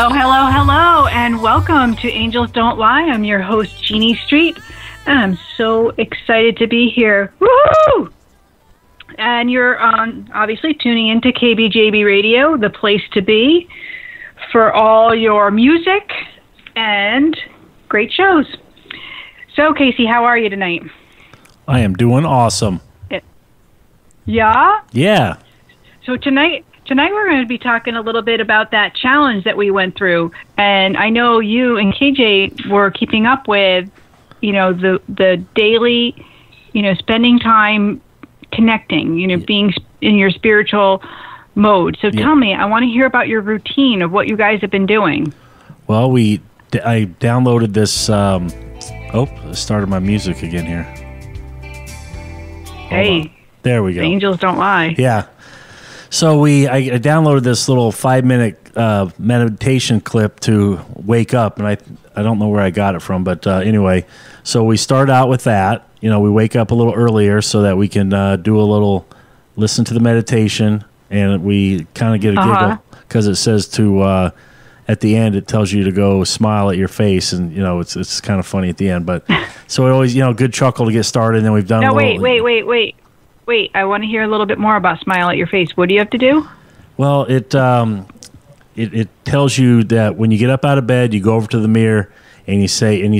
Hello, hello, hello, and welcome to Angels Don't Lie. I'm your host, Jeanne Street, and I'm so excited to be here. Woohoo! And you're obviously tuning into KBJB Radio, the place to be for all your music and great shows. So, Casey, how are you tonight? I am doing awesome. Yeah? Yeah. So tonight we're going to be talking a little bit about that challenge that we went through. And I know you and KJ were keeping up with, the daily, spending time connecting, being in your spiritual mode. So tell me, I want to hear about your routine of what you guys have been doing. Well, I downloaded this, I started my music again here. Hey. There we go. The angels don't lie. Yeah. So I downloaded this little 5-minute meditation clip to wake up, and I don't know where I got it from, but anyway, so we start out with that. We wake up a little earlier so that we can do a little listen to the meditation, and we kind of get a giggle because it says to at the end it tells you to go smile at your face, and it's kind of funny at the end, but so it always good chuckle to get started. And then we've done. No, wait, I want to hear a little bit more about smile at your face. What do you have to do? Well, it tells you that when you get up out of bed, you go over to the mirror and you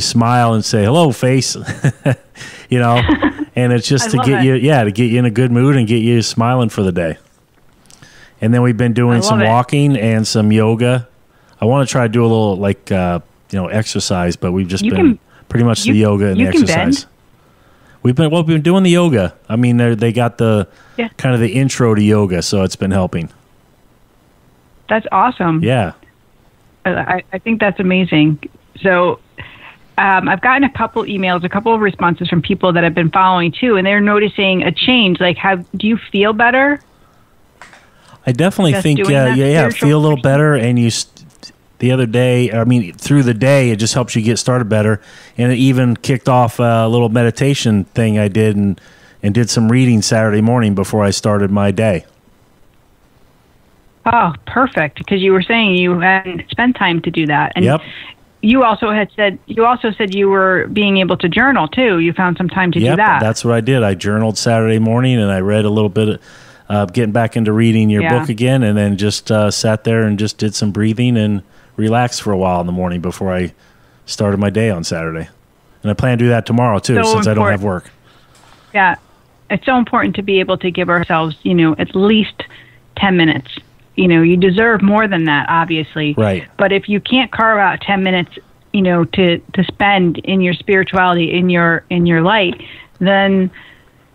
smile and say, "Hello, face." And it's just to get you in a good mood and get you smiling for the day. And then we've been doing some walking and some yoga. I want to try to do a little exercise, but we've just been pretty much the yoga and the exercise. Bend. We've been doing the yoga. I mean, they got the kind of the intro to yoga, so it's been helping. That's awesome. Yeah. I think that's amazing. So I've gotten a couple of responses from people that have been following too, and they're noticing a change. Like, do you feel better? I definitely think, feel a little better, and the other day, through the day, it just helps you get started better. And it even kicked off a little meditation thing I did and did some reading Saturday morning before I started my day. Oh, perfect. Because you were saying you hadn't spent time to do that. And you also said you were being able to journal too. You found some time to do that. That's what I did. I journaled Saturday morning, and I read a little bit of getting back into reading your book again, and then just sat there and just did some breathing and relaxed for a while in the morning before I started my day on Saturday. And I plan to do that tomorrow too, since I don't have work. Yeah. It's so important to be able to give ourselves, at least 10 minutes. You deserve more than that, obviously. Right. But if you can't carve out 10 minutes, to spend in your spirituality, in your light, then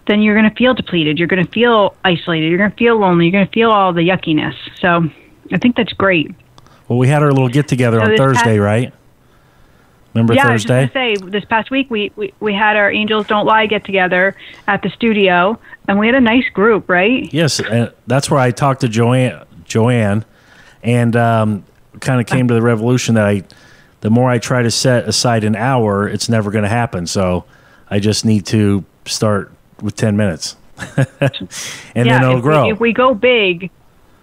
you're going to feel depleted. You're going to feel isolated. You're going to feel lonely. You're going to feel all the yuckiness. So I think that's great. Well, we had our little get-together on Thursday, right? Remember Thursday? Yeah, I was just going to say, this past week, we had our Angels Don't Lie get-together at the studio, and we had a nice group, right? Yes, and that's where I talked to Joanne, and kind of came to the revolution that the more I try to set aside an hour, it's never going to happen. So I just need to start with 10 minutes, and then it'll grow. If we go big...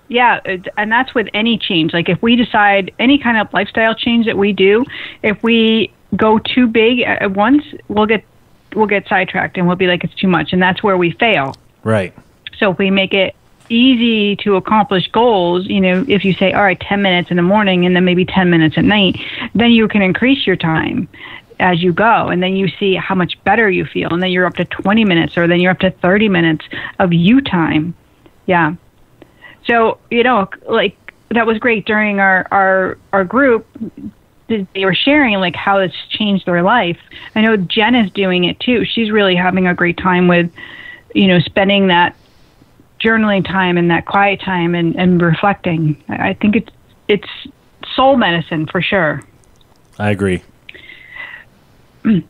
Yeah, and that's with any change. Like if we decide any kind of lifestyle change that we do, if we go too big at once, we'll get sidetracked and we'll be like, it's too much, and that's where we fail. Right. So if we make it easy to accomplish goals, if you say, all right, 10 minutes in the morning and then maybe 10 minutes at night, then you can increase your time as you go, and then you see how much better you feel, and then you're up to 20 minutes, or then you're up to 30 minutes of you time. Yeah. So, that was great during our group. They were sharing, how it's changed their life. I know Jeanne is doing it, too. She's really having a great time with, spending that journaling time and that quiet time and reflecting. I think it's soul medicine for sure. I agree.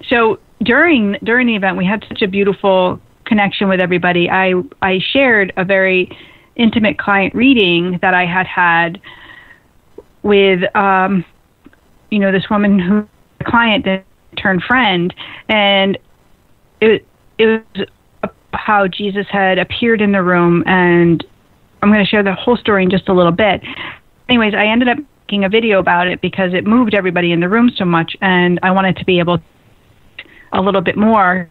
So during the event, we had such a beautiful connection with everybody. I shared a very intimate client reading that I had with, this woman who a client that turned friend, and it was how Jesus had appeared in the room, and I'm going to share the whole story in just a little bit. Anyways, I ended up making a video about it because it moved everybody in the room so much, and I wanted to be able to a little bit more.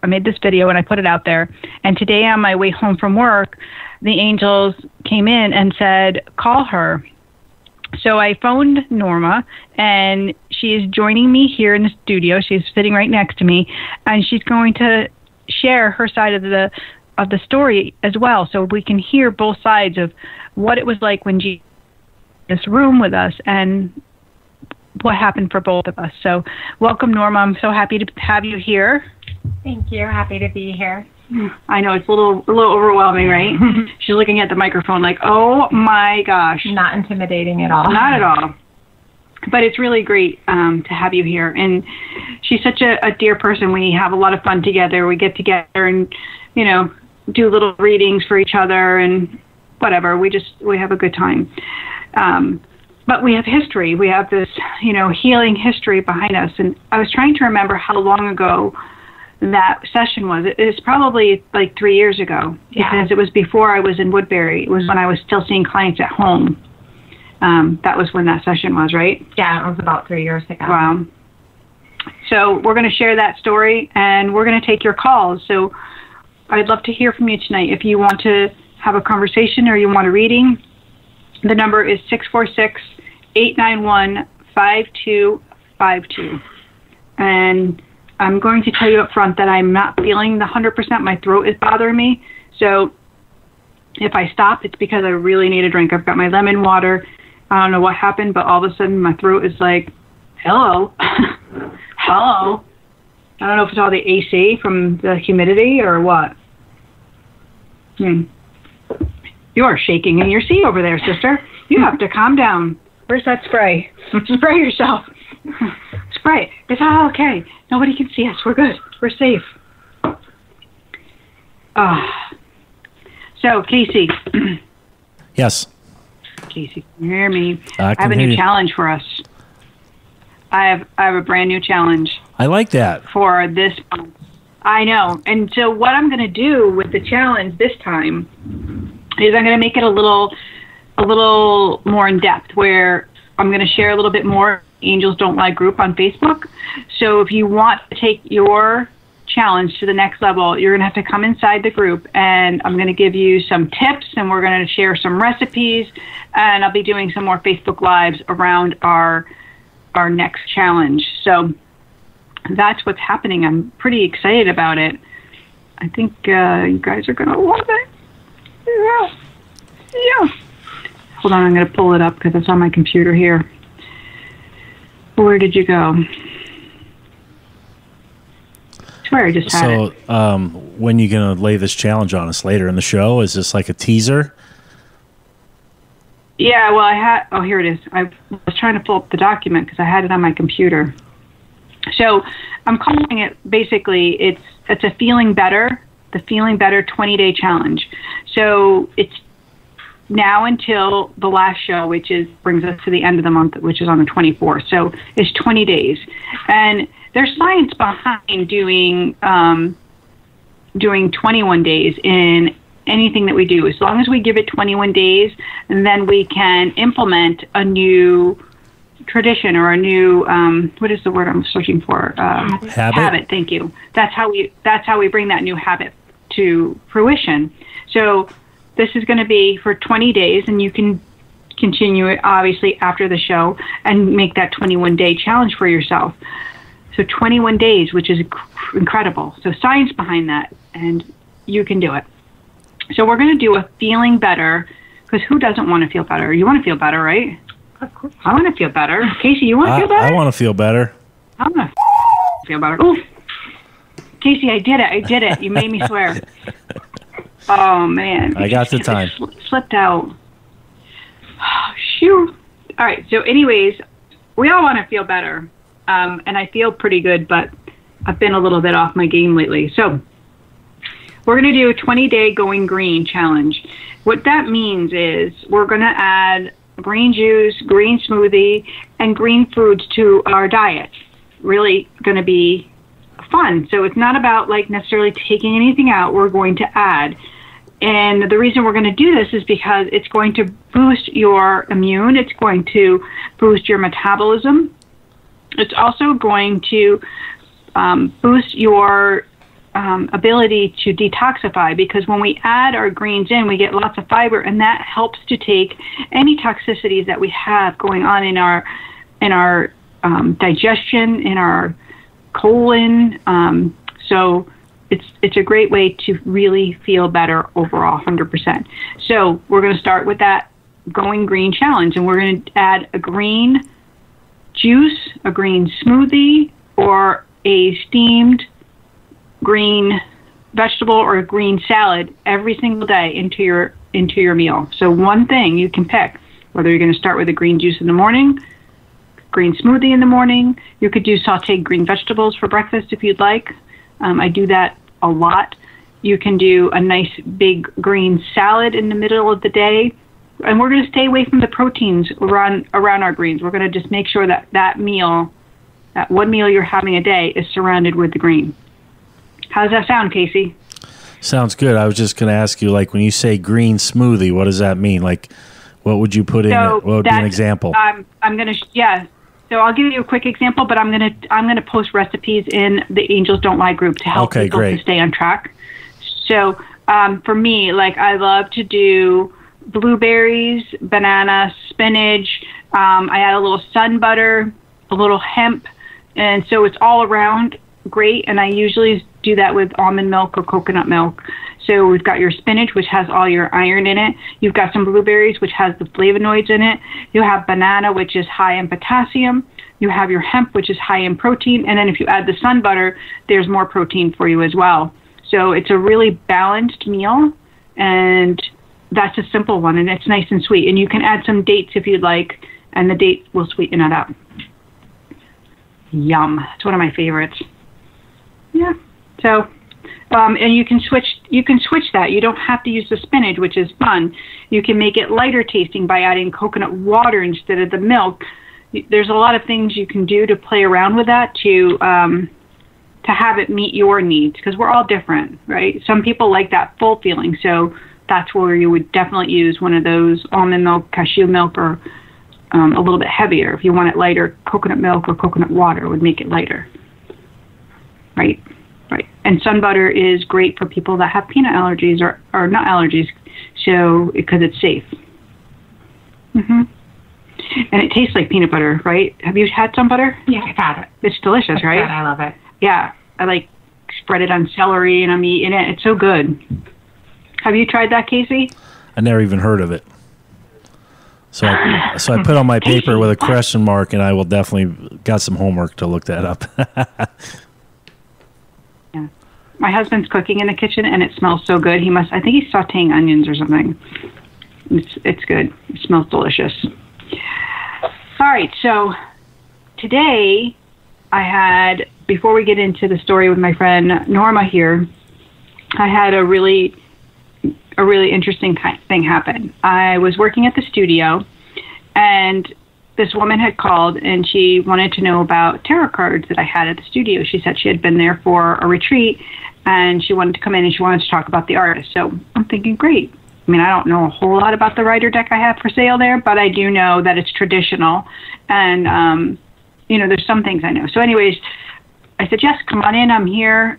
I made this video and I put it out there. And today on my way home from work, the angels came in and said, call her. So I phoned Norma, and she is joining me here in the studio. She's sitting right next to me, and she's going to share her side of the story as well, so we can hear both sides of what it was like when Jeanne was in this room with us and what happened for both of us. So welcome, Norma. I'm so happy to have you here. Thank you. Happy to be here. I know it's a little overwhelming, right? She's looking at the microphone like, oh my gosh. Not intimidating at all. Not at all. But it's really great to have you here. And she's such a dear person. We have a lot of fun together. We get together and, do little readings for each other and whatever. We have a good time. But we have history. We have this, healing history behind us. And I was trying to remember how long ago that session was. It was probably like 3 years ago, because it was before I was in Woodbury. It was when I was still seeing clients at home. That was when that session was, right? Yeah, it was about 3 years ago. Wow. So we're going to share that story, and we're going to take your calls. So I'd love to hear from you tonight. If you want to have a conversation or you want a reading, the number is 646-891-5252. And I'm going to tell you up front that I'm not feeling the 100%. My throat is bothering me. So if I stop, it's because I really need a drink. I've got my lemon water. I don't know what happened, but all of a sudden my throat is like, hello. Hello. I don't know if it's all the AC from the humidity or what. You are shaking in your seat over there, sister. You have to calm down. Where's that spray? Spray yourself. Spray. It's all okay. Nobody can see us. We're good. We're safe. So, Casey. Yes. Casey, can you hear me? I have a hear new you. challenge for us. I have a brand new challenge. I like that. For this month. I know. And so what I'm going to do with the challenge this time is I'm going to make it a little more in depth, where I'm going to share a little bit more Angels Don't Lie group on Facebook. So if you want to take your challenge to the next level, you're going to have to come inside the group, and I'm going to give you some tips, and we're going to share some recipes, and I'll be doing some more Facebook Lives around our next challenge. So that's what's happening. I'm pretty excited about it. I think you guys are going to love it. Yeah. Hold on, I'm going to pull it up because it's on my computer here. Where did you go? I swear I just had it. So when are you going to lay this challenge on us later in the show? Is this like a teaser? Yeah, well, I had... Oh, here it is. I was trying to pull up the document because I had it on my computer. So I'm calling it, basically, it's a Feeling Better, the Feeling Better 20-day challenge. So it's now until the last show, which brings us to the end of the month, which is on the 24th. So it's 20 days. And there's science behind doing 21 days in anything that we do. As long as we give it 21 days, and then we can implement a new tradition or a new what is the word I'm searching for? Habit. Thank you. That's how we bring that new habit to fruition. So this is going to be for 20 days, and you can continue it obviously after the show and make that 21-day challenge for yourself. So 21 days, which is incredible. So science behind that, and you can do it. So we're going to do a Feeling Better, because who doesn't want to feel better? You want to feel better, right? Of course. I want to feel better. Casey, you want to feel better? I want to feel better. I want to feel better. Ooh. Casey, I did it. You made me swear. Oh, man. I got the time. Slipped out. Oh, shoot. All right. So anyways, we all want to feel better. And I feel pretty good, but I've been a little bit off my game lately. So we're going to do a 20-day Going Green challenge. What that means is we're going to add green juice, green smoothie, and green foods to our diet. Really going to be fun. So it's not about like necessarily taking anything out. We're going to add And the reason we're going to do this is because it's going to boost your immune. It's going to boost your metabolism. It's also going to boost your ability to detoxify, because when we add our greens in, we get lots of fiber, and that helps to take any toxicities that we have going on in our digestion, in our colon. So it's a great way to really feel better overall, 100%. So we're going to start with that Going Green Challenge, and we're going to add a green juice, a green smoothie, or a steamed green vegetable or a green salad every single day into your meal. So one thing you can pick, whether you're going to start with a green juice in the morning, green smoothie in the morning. You could do sauteed green vegetables for breakfast if you'd like. I do that a lot. You can do a nice big green salad in the middle of the day. And we're going to stay away from the proteins around our greens. We're going to just make sure that that one meal you're having a day is surrounded with the green. How does that sound, Casey? Sounds good. I was just going to ask you, like, when you say green smoothie, what does that mean? Like, what would you put in it? What would be an example? I'm going to, So I'll give you a quick example, but I'm going to post recipes in the Angels Don't Lie group to help people to stay on track. So for me, like, I love to do blueberries, banana, spinach. I add a little sun butter, a little hemp, and so it's all around great. And I usually do that with almond milk or coconut milk. So we've got your spinach, which has all your iron in it. You've got some blueberries, which has the flavonoids in it. You have banana, which is high in potassium. You have your hemp, which is high in protein. And then if you add the sun butter, there's more protein for you as well. So it's a really balanced meal, and that's a simple one, and it's nice and sweet. And you can add some dates if you'd like, and the dates will sweeten it up. Yum. It's one of my favorites. Yeah. So, and you can switch that. You don't have to use the spinach, which is fun. You can make it lighter tasting by adding coconut water instead of the milk. There's a lot of things you can do to play around with that to have it meet your needs, because we're all different, right? Some people like that full feeling, so that's where you would definitely use one of those almond milk, cashew milk, or a little bit heavier. If you want it lighter, coconut milk or coconut water would make it lighter. Right. And sun butter is great for people that have peanut allergies or not allergies, so because it's safe. And it tastes like peanut butter, right? Have you had sun butter? Yeah, I've had it. It's delicious, right? Good. I love it. Yeah, I like spread it on celery and I'm eating it. It's so good. Have you tried that, Casey? I never even heard of it. So I put on my paper with a question mark, and I will definitely got some homework to look that up. Yeah. My husband's cooking in the kitchen, and it smells so good. I think he's sauteing onions or something. It's good. It smells delicious. All right, so today before we get into the story with my friend Norma here, I had a really interesting thing happen. I was working at the studio, and this woman had called, and she wanted to know about tarot cards that I had at the studio. She said she had been there for a retreat, and she wanted to come in, and she wanted to talk about the artist. So I'm thinking, great. I mean, I don't know a whole lot about the writer deck I have for sale there, but I do know that it's traditional, and, there's some things I know. So anyways, I said, yes, come on in, I'm here.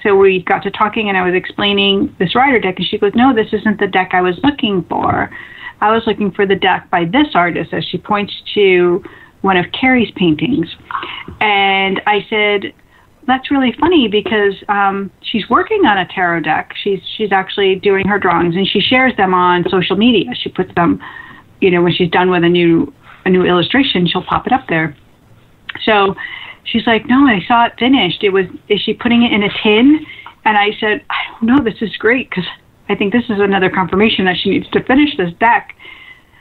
So we got to talking, and I was explaining this writer deck, and she goes, no, this isn't the deck I was looking for. I was looking for the deck by this artist, as she points to one of Carrie's paintings. And I said, that's really funny, because she's working on a tarot deck. She's actually doing her drawings, and she shares them on social media. She puts them, when she's done with a new illustration, she'll pop it up there. So she's like, no, I saw it finished. Is she putting it in a tin? And I said, I don't know. This is great, because I think this is another confirmation that she needs to finish this deck.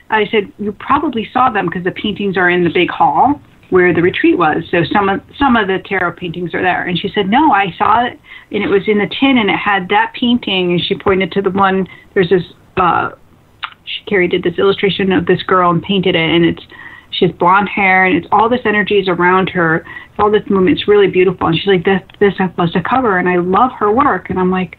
I said, you probably saw them because the paintings are in the big hall where the retreat was. So some of the tarot paintings are there. And she said, no, I saw it, and it was in the tin, and it had that painting. And she pointed to the one, there's this, Carrie did this illustration of this girl and painted it, and she has blonde hair, and it's all this energy is around her. All this movement. It's really beautiful. And she's like, this was the cover, and I love her work. And I'm like,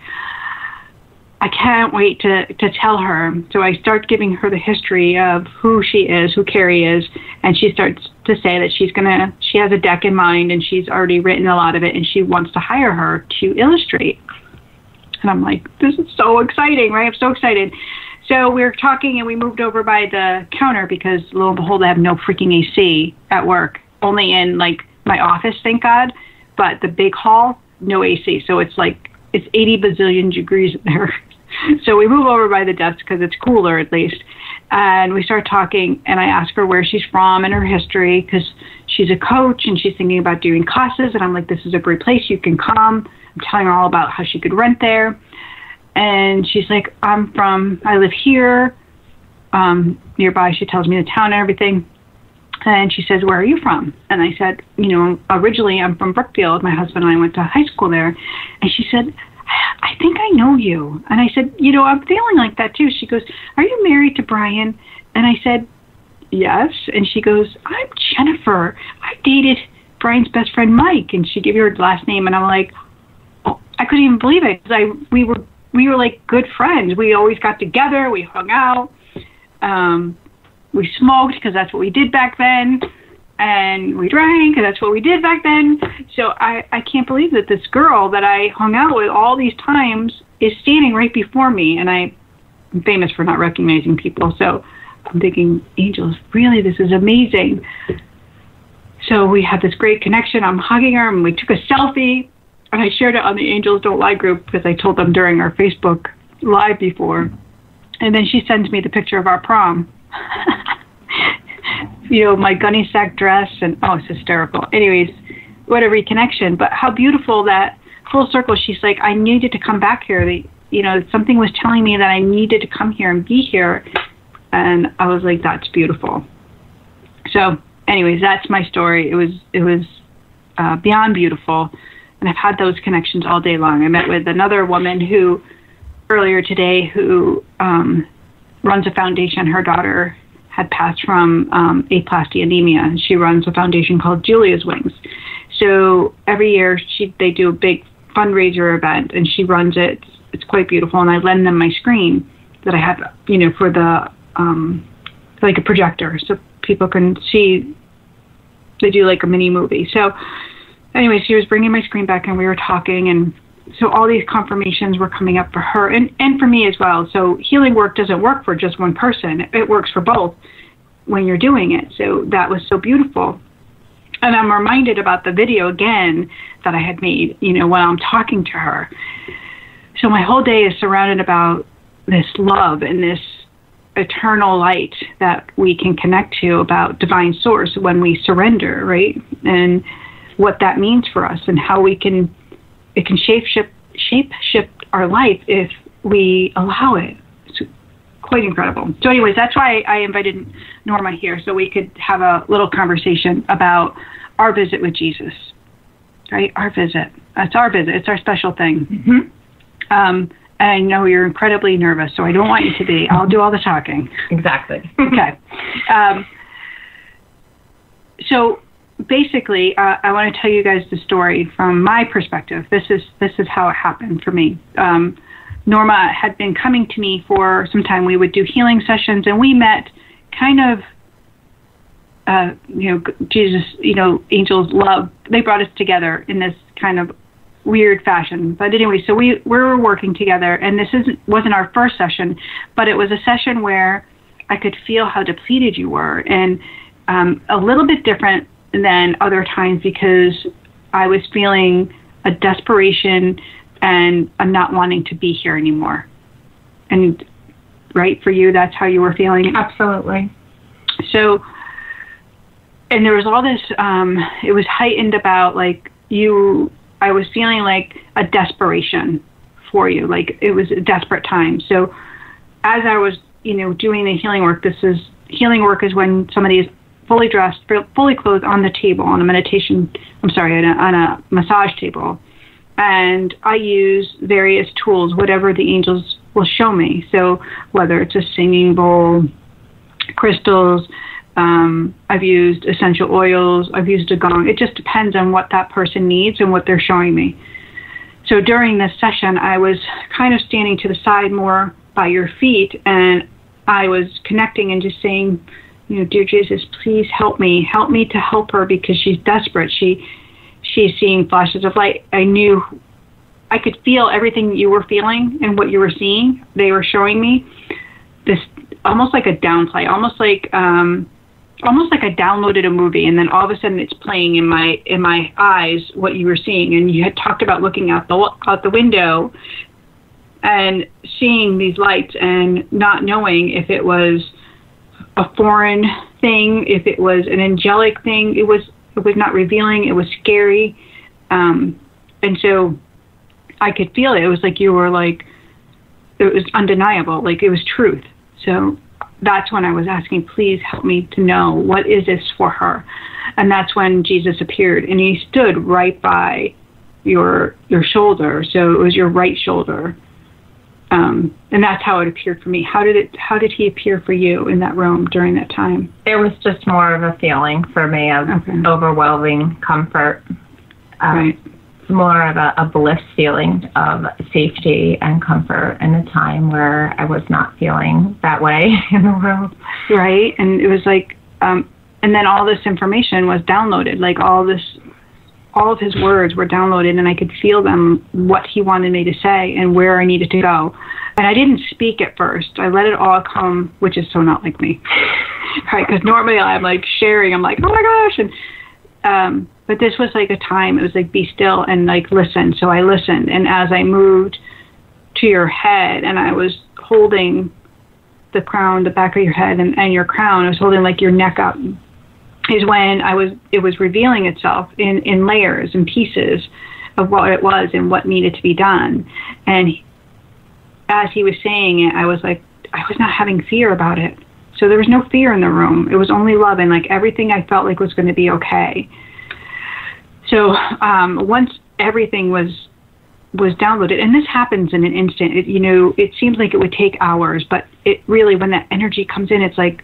I can't wait to tell her. So I start giving her the history of who she is, who Carrie is, and she starts to say that she has a deck in mind, and she's already written a lot of it, and she wants to hire her to illustrate. And I'm like, this is so exciting, right? I'm so excited. So we were talking, and we moved over by the counter because, lo and behold, I have no freaking AC at work, only in, like, my office, thank God, but the big hall, no AC. So it's 80 bazillion degrees in there. So we move over by the desk because it's cooler, at least. And we start talking, and I ask her where she's from and her history, because she's a coach and she's thinking about doing classes. And I'm like, this is a great place. You can come. I'm telling her all about how she could rent there. And she's like, I live here nearby. She tells me the town and everything. And she says, where are you from? And I said, originally I'm from Brookfield. My husband and I went to high school there. And she said, I think I know you. And I said, I'm feeling like that too. She goes, are you married to Brian? And I said, yes. And she goes, I'm Jennifer. I dated Brian's best friend, Mike. And she gave me her last name. And I'm like, oh, I couldn't even believe it. Because we were like good friends. We always got together. We hung out. We smoked because that's what we did back then. And we drank because that's what we did back then. So I can't believe that this girl that I hung out with all these times is standing right before me. And I'm famous for not recognizing people. So I'm thinking, angels, really, this is amazing. So we had this great connection. I'm hugging her, and we took a selfie. And I shared it on the Angels Don't Lie group because I told them during our Facebook Live before. And then she sends me the picture of our prom. My gunny sack dress, and it's hysterical. Anyways, what a reconnection. But how beautiful that full circle. She's like, I needed to come back here. Something was telling me that I needed to come here and be here. And I was like, that's beautiful. So anyways, that's my story. It was beyond beautiful. And I've had those connections all day long. I met with another woman earlier today who runs a foundation. Her daughter had passed from aplastic anemia, and she runs a foundation called Julia's Wings. So every year they do a big fundraiser event, and she runs it. It's quite beautiful, and I lend them my screen that I have, for the like a projector, so people can see. They do like a mini movie. So anyway, she was bringing my screen back, and we were talking, and so all these confirmations were coming up for her and for me as well. So healing work doesn't work for just one person. It works for both when you're doing it. So that was so beautiful. And I'm reminded about the video again that I had made, when I'm talking to her. So my whole day is surrounded about this love and this eternal light that we can connect to, about divine source when we surrender, right? And what that means for us, and how it can shape shift our life if we allow it. It's quite incredible. So anyways, that's why I invited Norma here, so we could have a little conversation about our visit with Jesus, right? Our visit. It's our visit. It's our special thing. Mm-hmm. And I know you're incredibly nervous, so I don't want you to be. I'll do all the talking. Exactly. Okay. So basically, I want to tell you guys the story from my perspective. This is how it happened for me. Norma had been coming to me for some time. We would do healing sessions, and we met kind of, Jesus, angels, love. They brought us together in this kind of weird fashion. But anyway, so we were working together, and this wasn't our first session, but it was a session where I could feel how depleted you were, and a little bit different than other times, because I was feeling a desperation and a not wanting to be here anymore. And right, for you, that's how you were feeling? Absolutely. So, and there was all this, it was heightened about I was feeling like a desperation for you, like it was a desperate time. So as I was, doing the healing work, healing work is when somebody is fully dressed, fully clothed on the table, on a massage table. And I use various tools, whatever the angels will show me. So whether it's a singing bowl, crystals, I've used essential oils, I've used a gong. It just depends on what that person needs and what they're showing me. So during this session, I was kind of standing to the side more by your feet, and I was connecting and just saying, dear Jesus, please help me to help her, because she's desperate. She's seeing flashes of light. I knew I could feel everything you were feeling and what you were seeing. They were showing me this almost like a downplay, almost like I downloaded a movie, and then all of a sudden it's playing in my eyes what you were seeing. And you had talked about looking out the window and seeing these lights and not knowing if it was a foreign thing, if it was an angelic thing. It was not revealing. It was scary, and so I could feel it. It was like you were like, it was undeniable, like it was truth. So that's when I was asking, please help me to know, what is this for her? And that's when Jesus appeared, and he stood right by your shoulder. So it was your right shoulder. And that's how it appeared for me. How did he appear for you in that room during that time? It was just more of a feeling for me of overwhelming comfort. Right. More of a bliss feeling of safety and comfort in a time where I was not feeling that way in the world. Right. And it was like, and then all this information was downloaded, like all of his words were downloaded, and I could feel them, what he wanted me to say and where I needed to go. And I didn't speak at first. I let it all come, which is so not like me. Right. Because normally I'm like sharing. I'm like, oh my gosh. And, but this was like a time, it was like, be still and like listen. So I listened. And as I moved to your head and I was holding the crown, the back of your head and your crown, I was holding like your neck up, is when it was revealing itself in layers and pieces of what it was and what needed to be done. And as he was saying it, I was like, I was not having fear about it. So there was no fear in the room. It was only love, and like everything I felt like was going to be okay. So once everything was downloaded, and this happens in an instant, it seems like it would take hours, but it really, when that energy comes in, it's like,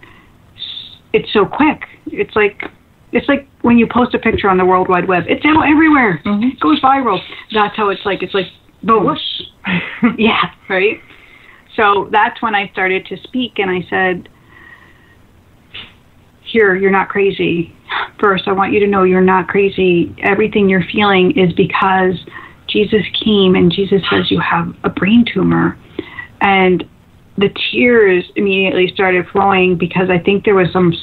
it's so quick. It's like when you post a picture on the World Wide Web, it's out everywhere. Mm-hmm. It goes viral. That's how it's like boom. Whoosh. Yeah, right? So that's when I started to speak, and I said, here, you're not crazy. First, I want you to know you're not crazy. Everything you're feeling is because Jesus came, and Jesus says you have a brain tumor. And the tears immediately started flowing because I think there was some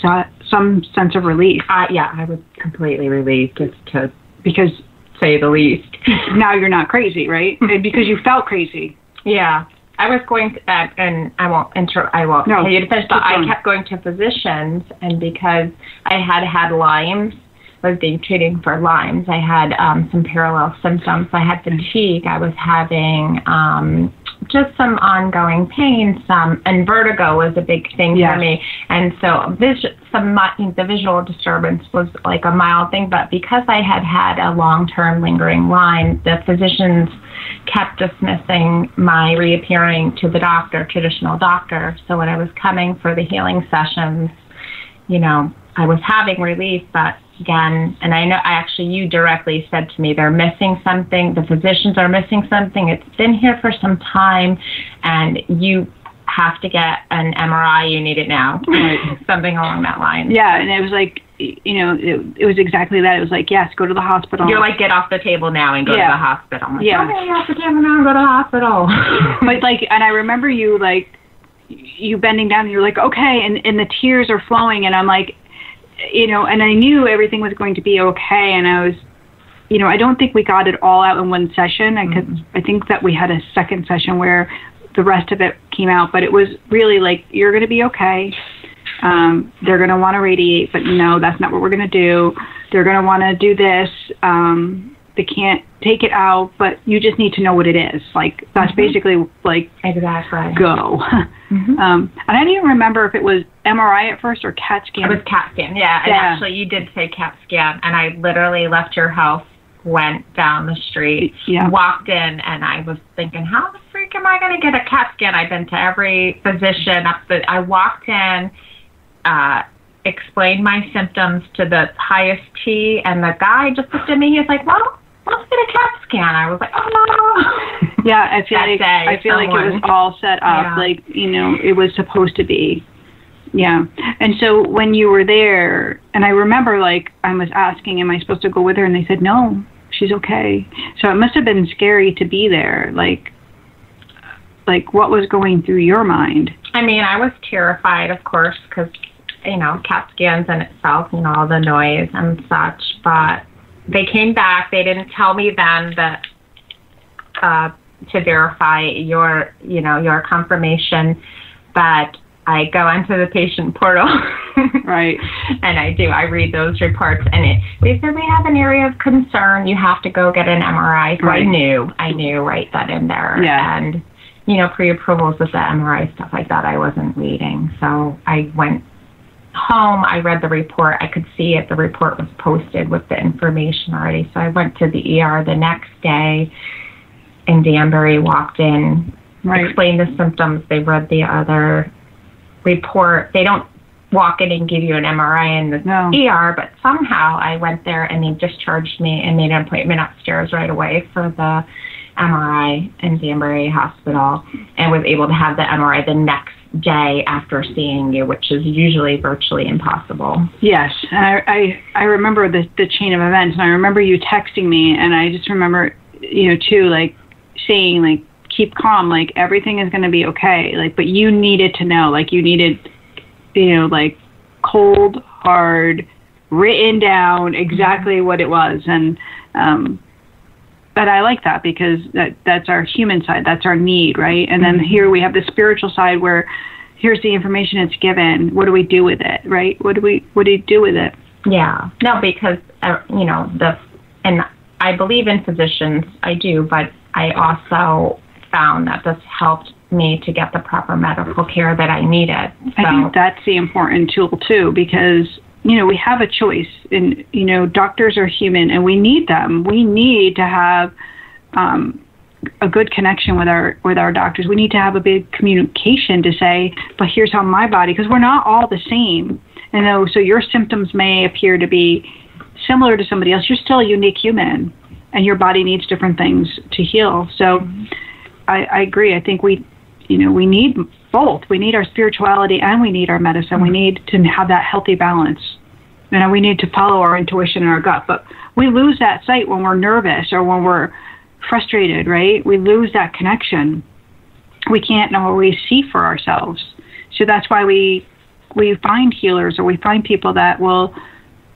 sense of relief. Yeah, I was completely relieved, because say the least. Now you're not crazy, right? And because you felt crazy. Yeah. I was going to, and I won't tell you to finish, but I kept going to physicians, and because I had Lyme's, I was being treated for Lyme's, I had some parallel symptoms. I had fatigue, I was having just some ongoing pain, and vertigo was a big thing for me. And so the visual disturbance was like a mild thing, but because I had a long-term lingering Lyme, the physicians kept dismissing my reappearing to the traditional doctor. So when I was coming for the healing sessions, I was having relief, but again, and I know you directly said to me, they're missing something. The physicians are missing something. It's been here for some time, and you have to get an MRI. You need it now. Something along that line. Yeah, and it was like, it was exactly that. It was like, yes, go to the hospital. You're like, get off the table now and go to the hospital. I'm like, okay, off the table now and go to the hospital. But and I remember you bending down, and you're like, okay, and the tears are flowing, and I'm like, and I knew everything was going to be okay, and I was, I don't think we got it all out in one session. I think that we had a second session where the rest of it came out, but it was really like, you're going to be okay. They're going to want to radiate, but no, that's not what we're going to do. They're going to want to do this. They can't take it out, but you just need to know what it is. Like, that's basically like, exactly. Go. Mm-hmm. And I didn't even remember if it was MRI at first or CAT scan. It was CAT scan, yeah. And actually, you did say CAT scan, and I literally left your house, went down the street, walked in, and I was thinking, how the freak am I going to get a CAT scan? I've been to every physician. I walked in, explained my symptoms to the highest T, and the guy just looked at me. He was like, well, let's get a CAT scan. I was like, oh. Yeah, I feel like it was all set up, like, you know, it was supposed to be. Yeah. And so when you were there, and I remember, like, I was asking, am I supposed to go with her? And they said, no, she's okay. So it must have been scary to be there. Like what was going through your mind? I mean, I was terrified, of course, because, you know, CAT scans in itself, you know, all the noise and such. But they came back. They didn't tell me then that to verify your confirmation, but I go into the patient portal. Right. And I read those reports, and they said, we have an area of concern. You have to go get an MRI. So right. I knew right then and there. Yeah. And, you know, pre-approvals with the MRI, stuff like that, I wasn't reading. So I went home. I read the report. I could see it. The report was posted with the information already. So I went to the ER the next day, and Danbury walked in, right. explained the symptoms. They read the other report. They don't walk in and give you an MRI in the ER, but somehow I went there and they discharged me and made an appointment upstairs right away for the MRI in Danbury Hospital, and was able to have the MRI the next day after seeing you, which is usually virtually impossible. Yes, and I remember the chain of events, and I remember you texting me, and I just remember, you know, too, like, saying, like, keep calm, like, everything is going to be okay, like, but you needed to know, like, you needed, you know, like, cold, hard, written down exactly what it was. And but I like that, because that's our human side, that's our need, right? And then here we have the spiritual side, where here's the information it's given, what do we do with it, right? What do you do with it? Yeah, no, because you know, and I believe in physicians, I do, but I also found that this helped me to get the proper medical care that I needed. So, I think that's the important tool too, because, you know, we have a choice, and, you know, doctors are human, and we need them. We need to have a good connection with our doctors. We need to have a big communication to say, but here's how my body, because we're not all the same. And so your symptoms may appear to be similar to somebody else. You're still a unique human, and your body needs different things to heal. So I agree. I think we need both. We need our spirituality and we need our medicine. We need to have that healthy balance. You know, we need to follow our intuition and our gut, but we lose that sight when we're nervous or when we're frustrated, right? We lose that connection. We can't always see for ourselves. So that's why we find healers, or we find people that will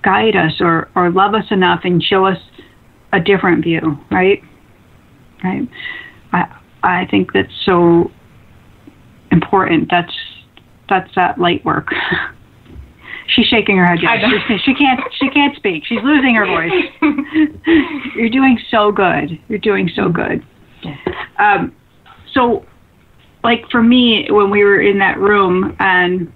guide us or love us enough and show us a different view, right? Right. I think that's so important. That's that light work. She's shaking her head. Yes. She can't speak. She's losing her voice. You're doing so good. You're doing so good. So, like, for me, when we were in that room, and,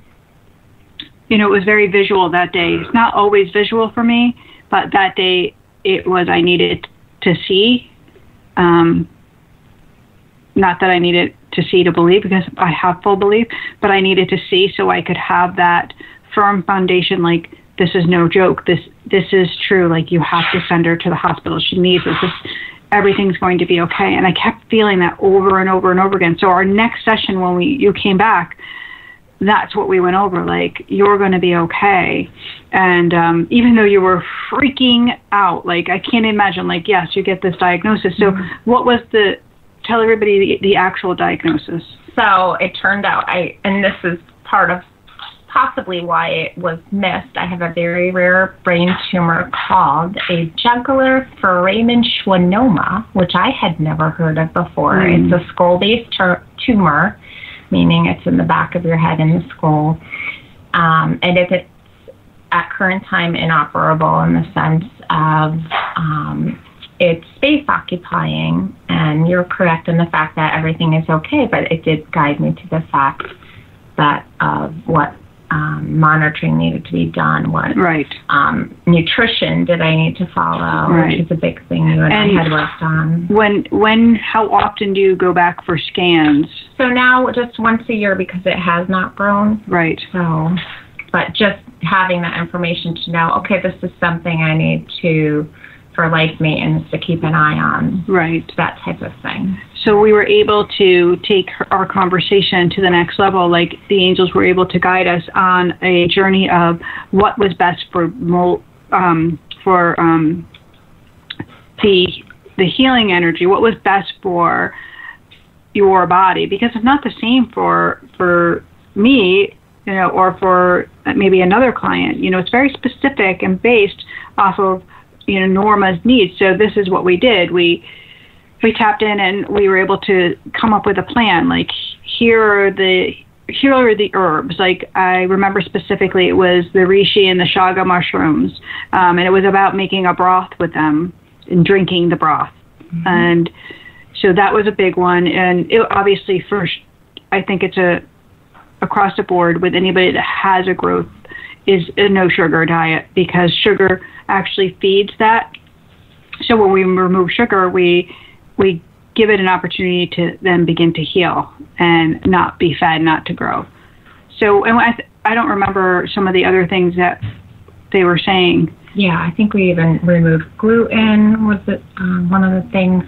you know, it was very visual that day. It's not always visual for me, but that day it was, I needed to see. Not that I needed to see to believe, because I have full belief, but I needed to see so I could have that firm foundation, like, this is no joke. This is true. Like, you have to send her to the hospital. She needs this. Everything's going to be okay. And I kept feeling that over and over and over again. So our next session, when you came back, that's what we went over. Like, you're going to be okay. And even though you were freaking out, like, I can't imagine, like, yes, you get this diagnosis. So what was tell everybody the actual diagnosis. So it turned out, and this is part of possibly why it was missed, I have a very rare brain tumor called a jugular foramen schwannoma, which I had never heard of before. It's a skull-based tumor, meaning it's in the back of your head in the skull. And it's at current time inoperable in the sense of it's space occupying, and you're correct in the fact that everything is okay, but it did guide me to the fact that what monitoring needed to be done, what nutrition did I need to follow, which is a big thing you and I had worked on. How often do you go back for scans? So now just once a year, because it has not grown. Right. So, but just having that information to know, okay, this is something I need to for life maintenance to keep an eye on. Right. That type of thing. So we were able to take our conversation to the next level. Like the angels were able to guide us on a journey of what was best for the healing energy, what was best for your body, because it's not the same for me, or for maybe another client. It's very specific and based off of Norma's needs. So this is what we did. We tapped in and we were able to come up with a plan. Like here are the herbs. Like I remember specifically, it was the reishi and the chaga mushrooms, and it was about making a broth with them and drinking the broth. Mm-hmm. And so that was a big one. And it, obviously, first, I think it's across the board with anybody that has a growth is a no sugar diet, because sugar actually feeds that. So when we remove sugar, we give it an opportunity to then begin to heal and not be fed, not to grow. So, and I don't remember some of the other things that they were saying. Yeah, I think we even removed gluten, was it one of the things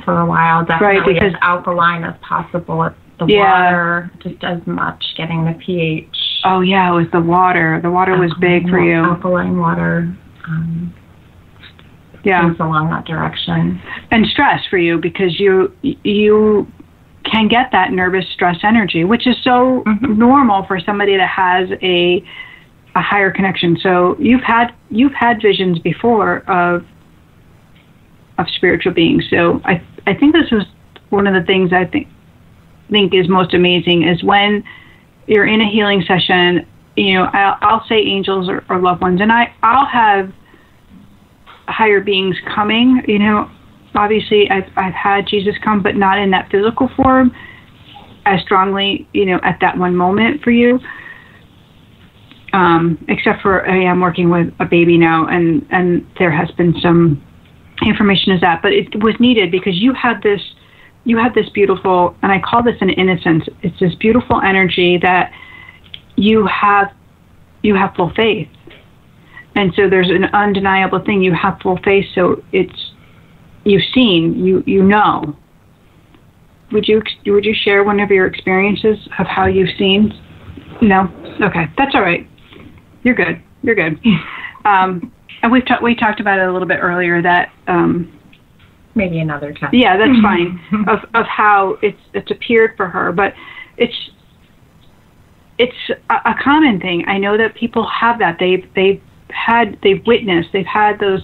for a while. Definitely right, because as alkaline as possible. The water, just as much, getting the pH. Oh, yeah, it was the water. The water was big for you. Alkaline water. Things along that direction. And stress for you, because you can get that nervous stress energy, which is so normal for somebody that has a higher connection. So you've had visions before of spiritual beings. So I think this was one of the things I think is most amazing is when you're in a healing session. I'll say angels or loved ones, and I'll have higher beings coming. Obviously I've had Jesus come, but not in that physical form as strongly, at that one moment for you. Except for I am working with a baby now, and there has been some information as that, but it was needed because you had this beautiful, and I call this an innocence. It's this beautiful energy that you have full faith. And so there's an undeniable thing. You have full faith, so you've seen, you know. Would you share one of your experiences of how you've seen? No? Okay, that's all right. You're good. And we talked about it a little bit earlier that maybe another time. Yeah, that's fine. of how it's appeared for her, but it's a common thing. I know that people have that. They've witnessed. They've had those.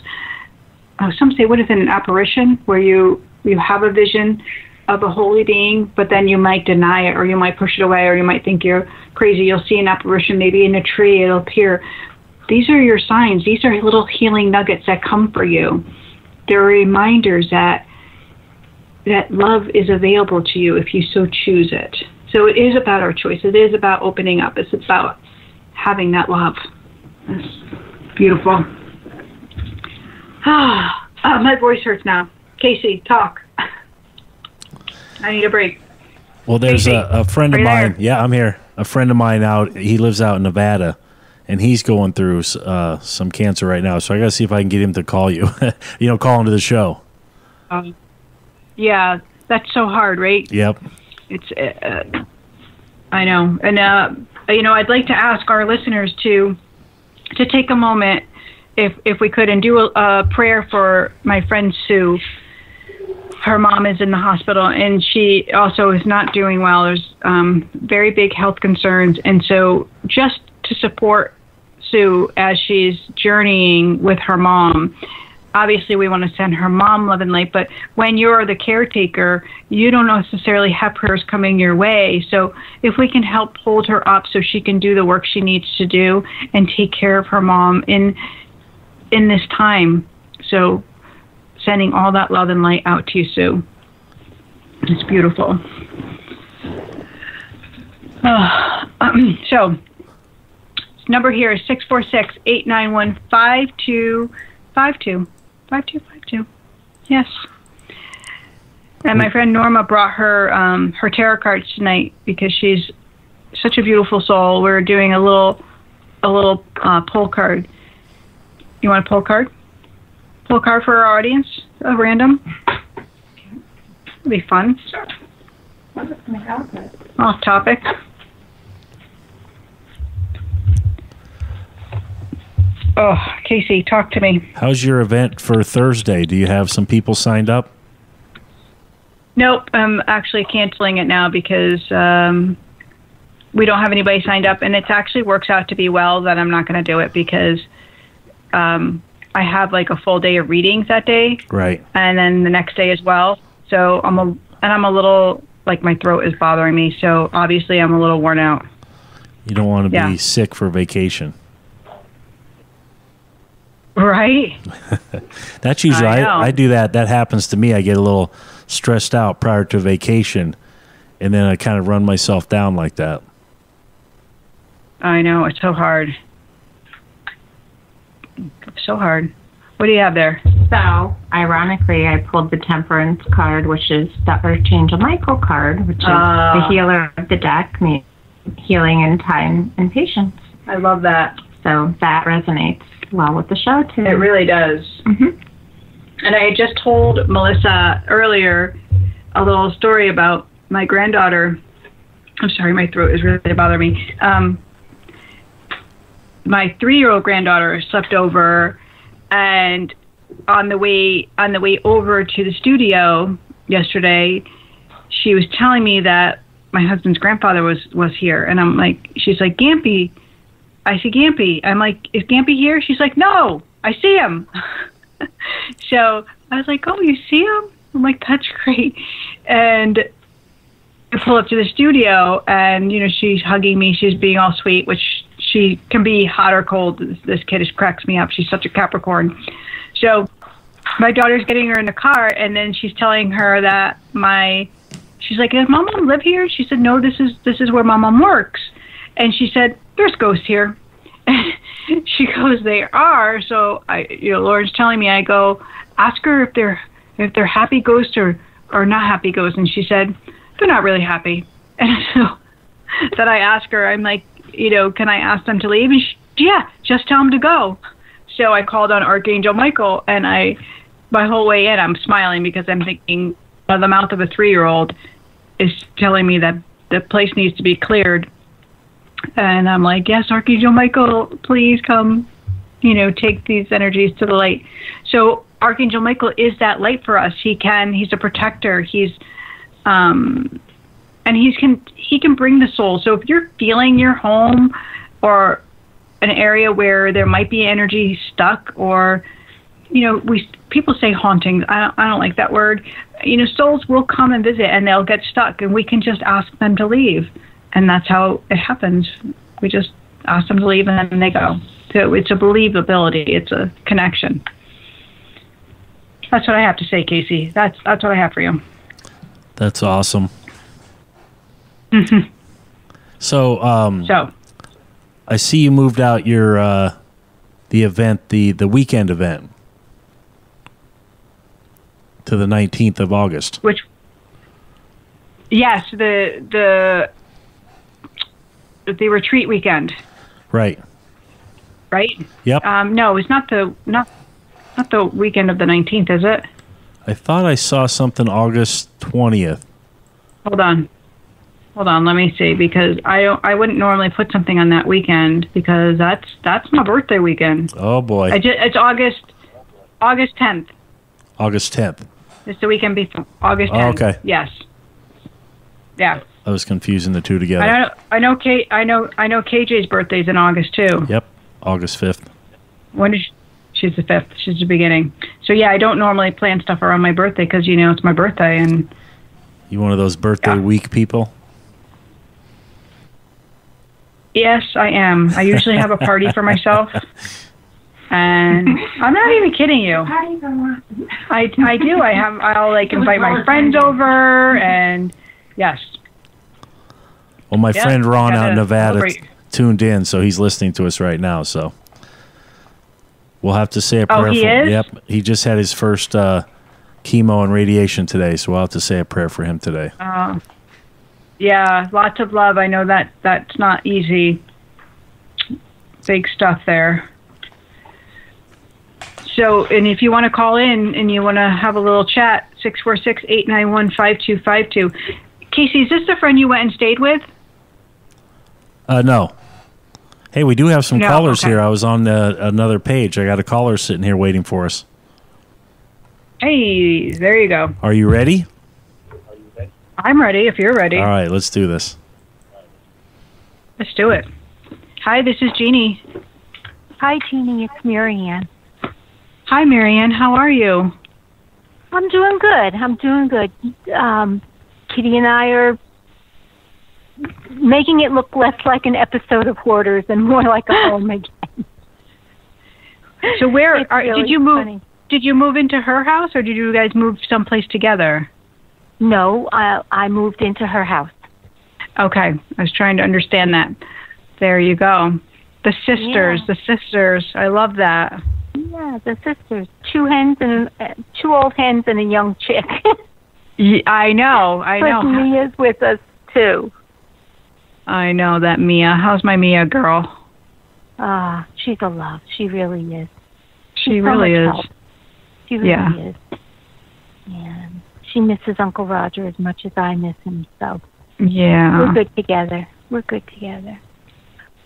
Some say, what is it, an apparition, where you have a vision of a holy being, but then you might deny it, or you might push it away, or you might think you're crazy. You'll see an apparition, maybe in a tree. It'll appear. These are your signs. These are little healing nuggets that come for you. They're reminders that love is available to you if you so choose it. So it is about our choice. It is about opening up. It's about having that love. That's beautiful. My voice hurts now. Casey, talk. I need a break. Well, there's Casey, a friend of mine. there? Yeah, I'm here. A friend of mine he lives out in Nevada, and he's going through some cancer right now. So I got to see if I can get him to call you. Call into the show. Yeah, that's so hard, right? Yep. It's. I know, and I'd like to ask our listeners to take a moment, if we could, and do a prayer for my friend Sue. Her mom is in the hospital, and she also is not doing well. There's very big health concerns, and so just to support Sue as she's journeying with her mom. Obviously, we want to send her mom love and light, but when you're the caretaker, you don't necessarily have prayers coming your way. So if we can help hold her up so she can do the work she needs to do and take care of her mom in this time. So sending all that love and light out to you, Sue. It's beautiful. So number here is 646-891-5252. 5252. Yes. And my friend Norma brought her her tarot cards tonight because she's such a beautiful soul. We're doing a little pull card. You want a pull card? pull a card for our audience? A random? It'd be fun. Sure. Off topic. Oh, Casey, talk to me. How's your event for Thursday? Do you have some people signed up? Nope, I'm actually canceling it now because we don't have anybody signed up, and it actually works out to be well that I'm not going to do it because I have like a full day of readings that day, right? And then the next day as well. So I'm a little like my throat is bothering me. So obviously I'm a little worn out. You don't want to be sick for vacation. Right. That's usually I do that. That happens to me. I get a little stressed out prior to vacation, and then I kind of run myself down like that. I know, it's so hard. It's so hard. What do you have there? So, ironically, I pulled the Temperance card, which is the Archangel Michael card, which is the healer of the deck, means healing in time and patience. I love that. So that resonates well with the show, too. It really does. Mm-hmm. And I just told Melissa earlier a little story about my granddaughter. I'm sorry, my throat is really bothering me. My 3-year-old granddaughter slept over, and on the way over to the studio yesterday, she was telling me that my husband's grandfather was here, and I'm like, she's like, Gampy. I see Gampy. I'm like, is Gampy here? She's like, no, I see him. So I was like, oh, you see him? I'm like, that's great. And I pull up to the studio, and she's hugging me. She's being all sweet, which she can be hot or cold. This kid cracks me up. She's such a Capricorn. So my daughter's getting her in the car, and then she's telling her that she's like, does my mom live here? She said, no, this is where my mom works. And she said, there's ghosts here. And she goes, they are. So Lauren's telling me, I go, ask her if they're happy ghosts or not happy ghosts. And she said, they're not really happy. And so then I asked her, I'm like, can I ask them to leave? And yeah, just tell them to go. So I called on Archangel Michael, and my whole way in, I'm smiling because I'm thinking, the mouth of a 3-year-old is telling me that the place needs to be cleared. And I'm like, yes, Archangel Michael, please come, take these energies to the light. So Archangel Michael is that light for us. He's a protector. And he can bring the soul. So if you're feeling your home or an area where there might be energy stuck, or people say hauntings. I don't like that word. Souls will come and visit, and they'll get stuck, and we can just ask them to leave, and that's how it happens. We just ask them to leave, and then they go. So it's a believability. It's a connection. That's what I have to say, Casey. That's what I have for you. That's awesome. Mm-hmm. So I see you moved out your the event, the weekend event, to the 19th of August. Which? Yes, the retreat weekend. Right. Right. Yep. No, it's not the weekend of the 19th, is it? I thought I saw something August 20th. Hold on, let me see, because I wouldn't normally put something on that weekend because that's my birthday weekend. Oh boy. It's August 10th. August 10th. It's the weekend before August 10th. Oh, okay. Yes. Yeah. I was confusing the two together. I know KJ's birthday's in August too. Yep. August 5th. When is she's the 5th. She's the beginning. So yeah, I don't normally plan stuff around my birthday because it's my birthday. And you one of those birthday week people? Yes, I am. I usually have a party for myself. And I'm not even kidding you. I do. I'll invite my friends over, and yes. Well, my friend Ron out in Nevada tuned in, so he's listening to us right now. So we'll have to say a prayer. Oh, he is? Yep. He just had his first chemo and radiation today, so we'll have to say a prayer for him today. Yeah, lots of love. I know that's not easy. Big stuff there. So, and if you want to call in and you want to have a little chat, 646-891-5252. Casey, is this the friend you went and stayed with? No. Hey, we do have some callers here. I was on another page. I got a caller sitting here waiting for us. Hey, there you go. Are you ready? I'm ready if you're ready. All right, let's do this. Let's do it. Hi, this is Jeannie. Hi, Jeannie. It's Marianne. Hi, Marianne. How are you? I'm doing good. Kitty and I are making it look less like an episode of Hoarders and more like a home again. So did you move? Funny. Did you move into her house, or did you guys move someplace together? No, I moved into her house. Okay, I was trying to understand that. There you go. The sisters. I love that. Yeah, the sisters. Two old hens and a young chick. Yeah, I know. But Mia's with us too. I know that Mia. How's my Mia girl? She's a love. She really is. She really is. Help. She really is. And she misses Uncle Roger as much as I miss him. So we're good together.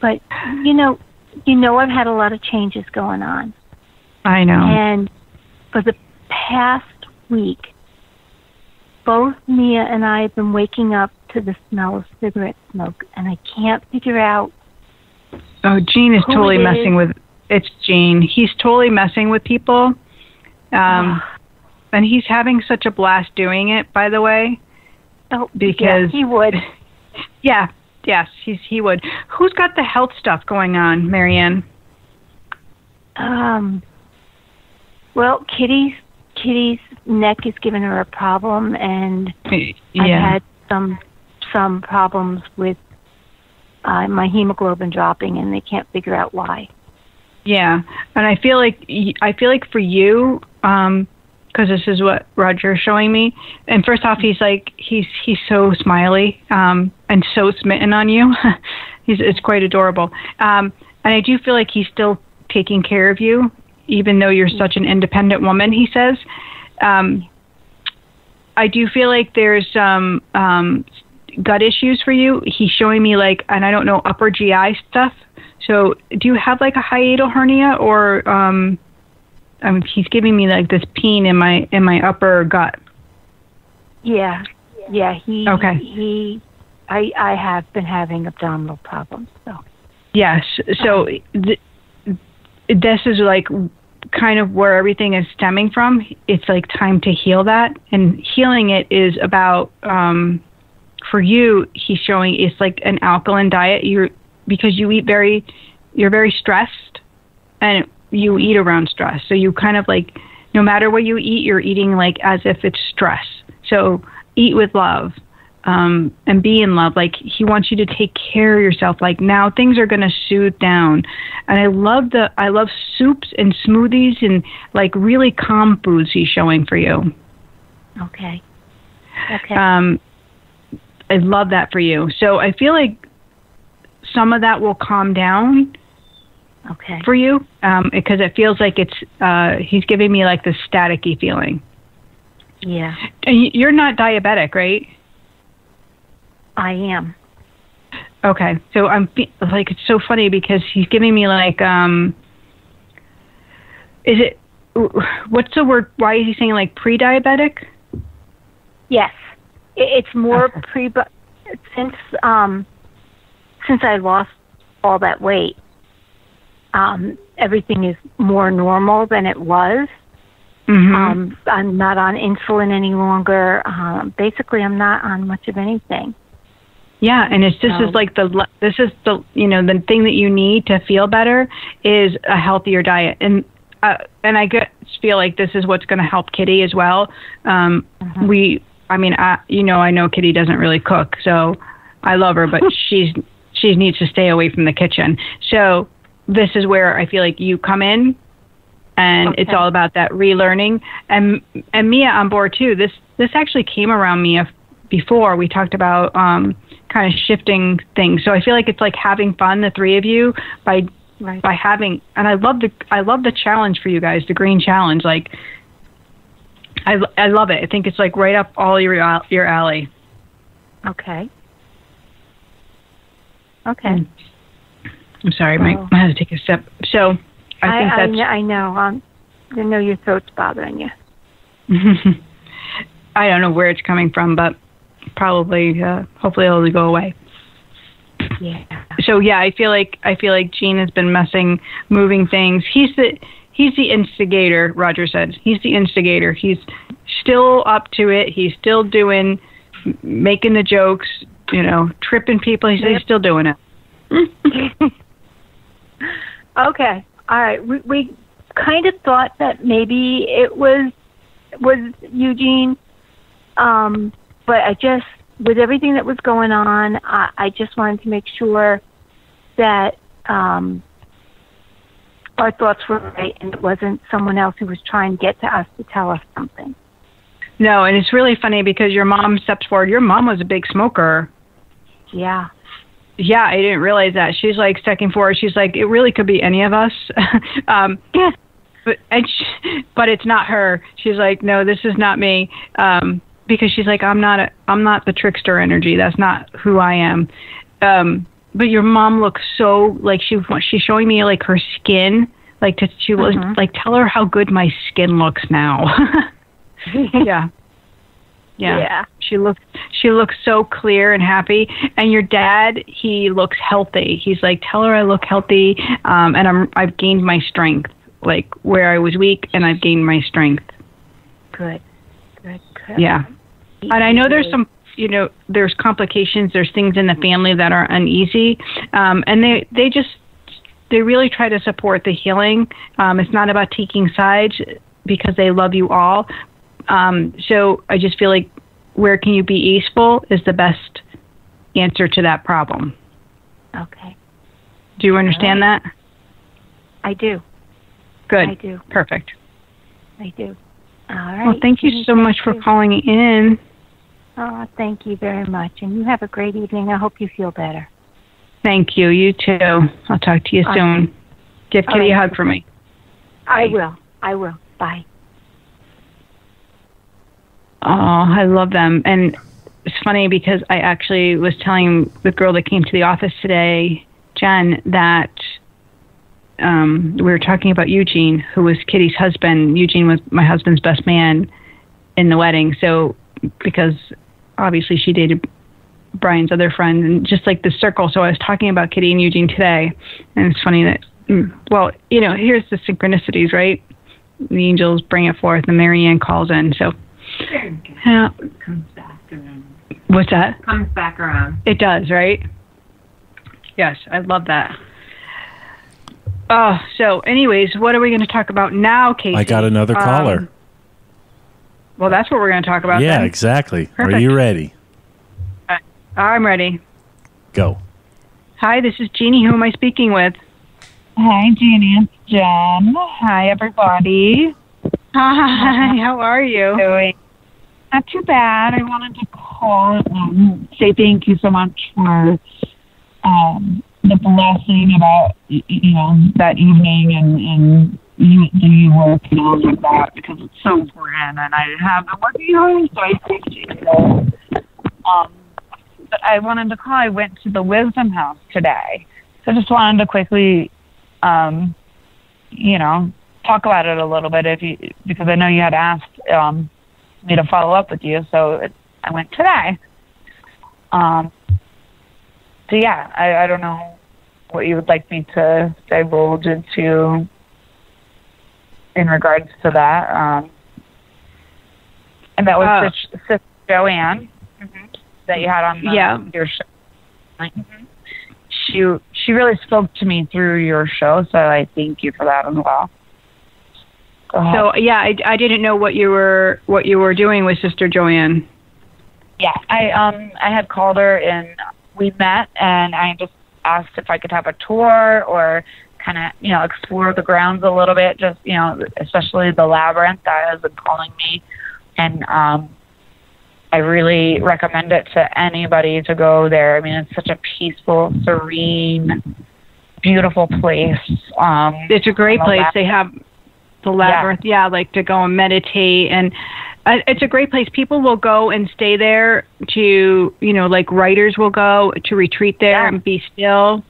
But you know, I've had a lot of changes going on. I know. And for the past week, both Mia and I have been waking up to the smell of cigarette smoke, and I can't figure out. Oh, Jeanne is totally messing with. It's Jeanne. He's totally messing with people, and he's having such a blast doing it. By the way, because he would. Yeah. Yes, he would. Who's got the health stuff going on, Marianne? Well, Kitty's neck is giving her a problem, and I've had some problems with my hemoglobin dropping, and they can't figure out why. Yeah, and I feel like for you, because this is what Roger's showing me. And first off, he's so smiley and so smitten on you. It's quite adorable. And I do feel like he's still taking care of you, even though you're such an independent woman, he says. I do feel like there's some gut issues for you. He's showing me and I don't know, upper GI stuff. So do you have a hiatal hernia, or he's giving me this pain in my upper gut? Yeah. Okay. I have been having abdominal problems. So. Yes. So this is kind of where everything is stemming from. It's time to heal that, and healing it is about for you. He's showing it's an alkaline diet. Because you're very stressed, and you eat around stress. So you kind of no matter what you eat, you're eating as if it's stress. So eat with love, and be in love. He wants you to take care of yourself. Now things are going to soothe down. And I love soups and smoothies and really calm foods he's showing for you. Okay. I love that for you. So I feel some of that will calm down. Okay. For you, because it feels it's he's giving me this staticky feeling. Yeah. And you're not diabetic, right? I am. Okay, so I'm it's so funny because he's giving me is it, what's the word? Why is he saying pre-diabetic? Yes, it's more since I lost all that weight. Everything is more normal than it was. Mm-hmm. I'm not on insulin any longer. Basically, I'm not on much of anything. Yeah, and this is the thing that you need to feel better is a healthier diet, and I feel this is what's going to help Kitty as well. I know Kitty doesn't really cook, so I love her, but she needs to stay away from the kitchen. So this is where I feel you come in, and it's all about that relearning, and Mia on board too. This actually came around Mia before. We talked about kind of shifting things. So I feel it's having fun, the three of you, by Right. By having, and I love the challenge for you guys, the green challenge. Like, I love it. I think it's like right up all your alley. Okay. Okay. I'm sorry, I had to take a sip. So I think that's. I know. I know your throat's bothering you. I don't know where it's coming from, but probably, hopefully, it'll go away. Yeah. So yeah, I feel like Jeanne has been moving things. He's the instigator. Roger said he's the instigator. He's still up to it. He's still making the jokes. Tripping people. He's still doing it. Okay. All right. We kind of thought that maybe it was Eugene, but with everything that was going on, I just wanted to make sure that our thoughts were right and it wasn't someone else who was trying to get to us to tell us something. No, and it's really funny because your mom steps forward. Your mom was a big smoker. Yeah. Yeah, I didn't realize that. She's like stepping forward. She's like, it really could be any of us. Yeah. But it's not her. She's like, no, this is not me. Because she's like, I'm not the trickster energy. That's not who I am. But your mom looks so like she's showing me like her skin. Like she was like, tell her how good my skin looks now. Yeah. She looks so clear and happy. And your dad, he looks healthy. He's like, tell her I look healthy. And I've gained my strength. Like where I was weak, and I've gained my strength. Good. Yeah. And I know there's some, there's complications. There's things in the family that are uneasy. And they really try to support the healing. It's not about taking sides because they love you all. So I just feel like where can you be easeful is the best answer to that problem. Okay. Do you understand that? I do. Good. I do. Perfect. I do. All right. Well, thank you so much for calling in. Oh, thank you very much. And you have a great evening. I hope you feel better. Thank you. You too. I'll talk to you soon. Give Kitty a hug for me. I will. Bye. Oh, I love them. And it's funny because I actually was telling the girl that came to the office today, Jen, that we were talking about Eugene, who was Kitty's husband. Eugene was my husband's best man in the wedding. So, because obviously she dated Brian's other friend, and just like the circle. So I was talking about Kitty and Eugene today. And it's funny that, here's the synchronicities, right? The angels bring it forth, and Marianne calls in. So, it comes back around. What's that? Comes back around. It does, right? Yes, I love that. So anyways, what are we going to talk about now, Casey? I got another caller. Well, that's what we're going to talk about. Yeah, then. Exactly. Perfect. Are you ready? I'm ready. Go. Hi, this is Jeannie. Who am I speaking with? Hi, Jeannie. It's Jeanne. Hi, everybody. Hi, how are you? Doing? Not too bad. I wanted to call and say thank you so much for the blessing about, that evening and you work and all of that, because it's so important, and I have been working hard, so I appreciate it. But I wanted to call. I went to the Wisdom House today, so I just wanted to quickly, talk about it a little bit because I know you had asked me to follow up with you, so I went today. So yeah, I don't know what you would like me to divulge into in regards to that. And that was Sister Joanne that you had on your show. She really spoke to me through your show, so I thank you for that as well. So yeah, I didn't know what you were doing with Sister Joanne. Yeah, I had called her and we met, and I just asked if I could have a tour or kind of explore the grounds a little bit, just especially the labyrinth that has been calling me, and I really recommend it to anybody to go there. I mean, it's such a peaceful, serene beautiful place. It's a great place. They have the labyrinth, like to go and meditate, and it's a great place. People will go and stay there to, like writers will go to retreat there and be still.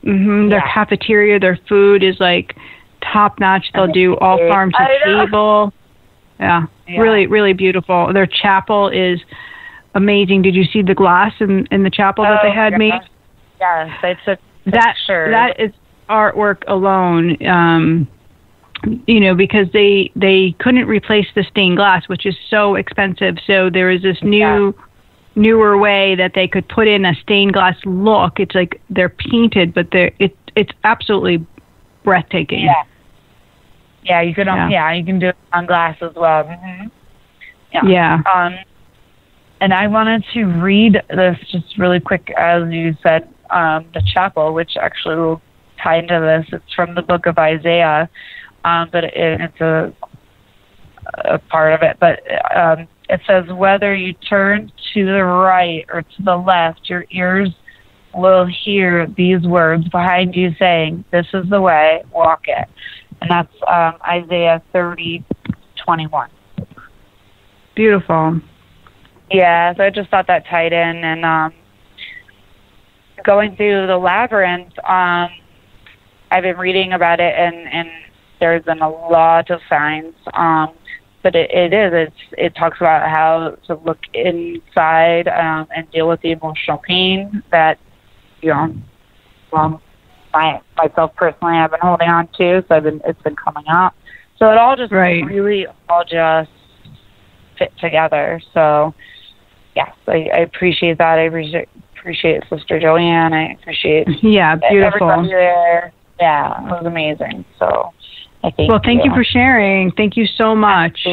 Their cafeteria, their food is like top notch. They'll do all farms to table. Yeah, really, really beautiful. Their chapel is amazing. Did you see the glass in the chapel that they had made? Yes, I took that. That is artwork alone. Because they couldn't replace the stained glass, which is so expensive. So there is this newer way that they could put in a stained glass look. It's like they're painted, but it's absolutely breathtaking. Yeah, you can. You can do it on glass as well. And I wanted to read this just really quick, as you said, the chapel, which actually will tie into this. It's from the book of Isaiah, but it's a part of it. But it says, whether you turn to the right or to the left, your ears will hear these words behind you saying, this is the way, walk it. And that's Isaiah 30:21. Beautiful. Yeah, so I just thought that tied in. And going through the labyrinth, I've been reading about it, and there's been a lot of signs. But it talks about how to look inside and deal with the emotional pain that, myself personally, I've been holding on to. So it's been coming up. So it all just really all just fit together. So yes, I appreciate that. I appreciate Sister Joanne. I appreciate beautiful. Everybody there. Yeah, it was amazing. So I think. Well, thank you for sharing. Thank you so much.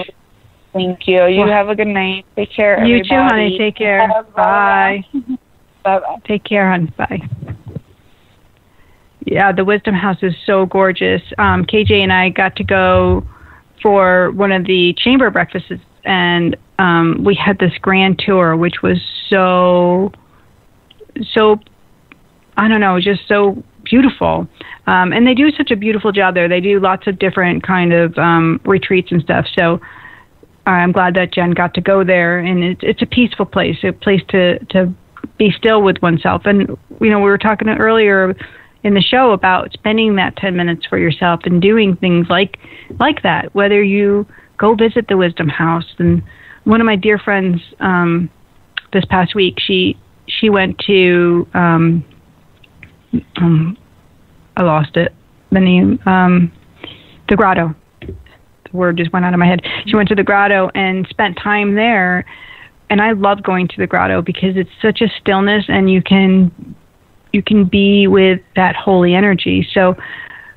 Thank you. You have a good night. Take care, everybody. You too, honey. Take care. Bye. Bye-bye. Take care, hon. Bye. Yeah, the Wisdom House is so gorgeous. KJ and I got to go for one of the chamber breakfasts, and we had this grand tour, which was so I don't know, just so beautiful. And they do such a beautiful job there. They do lots of different kind of retreats and stuff. So I'm glad that Jen got to go there, and it's a peaceful place, a place to be still with oneself. And we were talking earlier in the show about spending that 10 minutes for yourself and doing things like that, whether you go visit the Wisdom House. And one of my dear friends this past week, she went to I lost it, the name, the Grotto. The word just went out of my head. She went to the Grotto and spent time there. And I love going to the Grotto because it's such a stillness, and you can be with that holy energy. So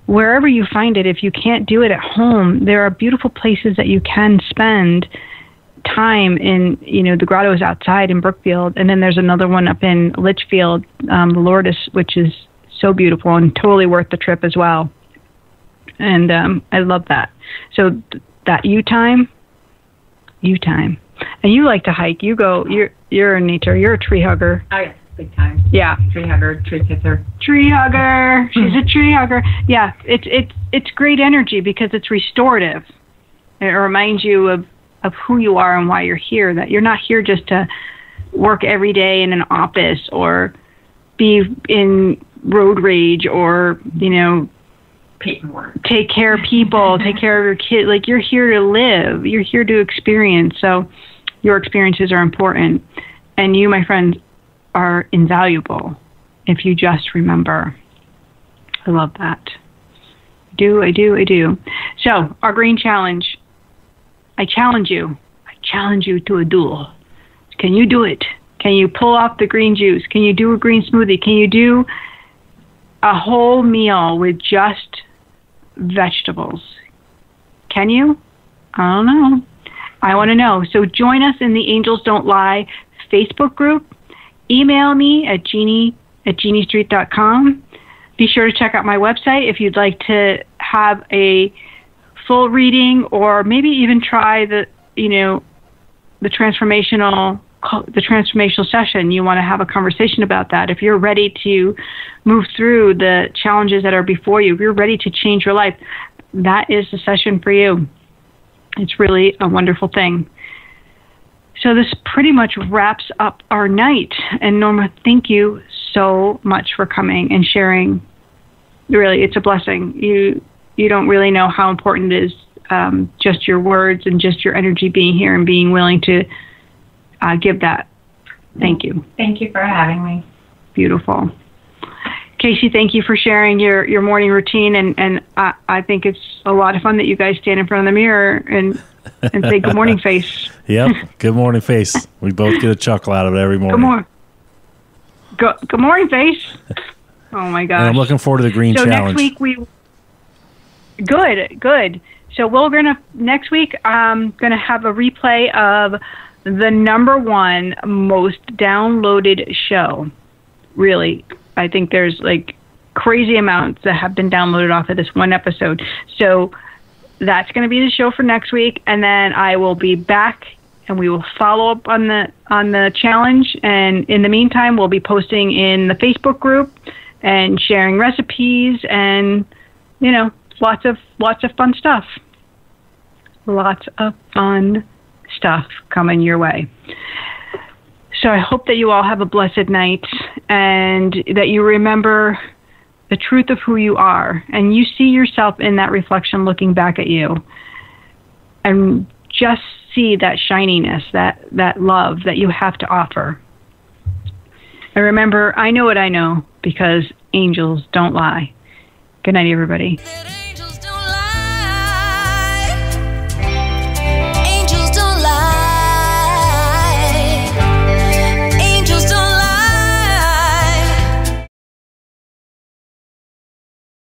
wherever you find it, if you can't do it at home, there are beautiful places that you can spend time in. The Grotto is outside in Brookfield, and then there's another one up in Litchfield, the Lourdes, which is so beautiful and totally worth the trip as well. And I love that. So that you time. And you like to hike. You go. You're in nature. You're a tree hugger. Oh yeah, big time. Yeah. Tree hugger, tree kisser. Tree hugger. She's a tree hugger. Yeah. It's great energy because it's restorative. It reminds you of who you are and why you're here. That you're not here just to work every day in an office or be in road rage or paperwork. Take care of people, take care of your kid. Like, you're here to live. You're here to experience. So your experiences are important. And you, my friends, are invaluable if you just remember. I love that. I do. So, our green challenge. I challenge you to a duel. Can you do it? Can you pull off the green juice? Can you do a green smoothie? Can you do a whole meal with just vegetables? Can you? I don't know. I want to know. So join us in the Angels Don't Lie Facebook group. Email me at jeannie@jeanniestreet.com. Be sure to check out my website if you'd like to have a full reading, or maybe even try the transformational the transformational session, you want to have a conversation about that. If you're ready to move through the challenges that are before you, if you're ready to change your life, that is the session for you. It's really a wonderful thing. So this pretty much wraps up our night. And Norma, thank you so much for coming and sharing. Really, it's a blessing. You don't really know how important it is, just your words and just your energy being here and being willing to give that. Thank you. Thank you for having me. Beautiful. Casey, thank you for sharing your morning routine, and I think it's a lot of fun that you guys stand in front of the mirror and say good morning face. Yep, good morning face. We both get a chuckle out of it every morning. Good morning face. Oh my gosh. And I'm looking forward to the green challenge. So next week Good. So next week I'm gonna have a replay of the #1 most downloaded show. Really, I think there's like crazy amounts that have been downloaded off of this one episode. So that's going to be the show for next week, and then I will be back and we will follow up on the challenge. And in the meantime, we'll be posting in the Facebook group and sharing recipes and lots of fun stuff. Lots of fun stuff coming your way. So I hope that you all have a blessed night and that you remember the truth of who you are and you see yourself in that reflection looking back at you and just see that shininess, that love that you have to offer. And remember, I know what I know because angels don't lie. Good night, everybody.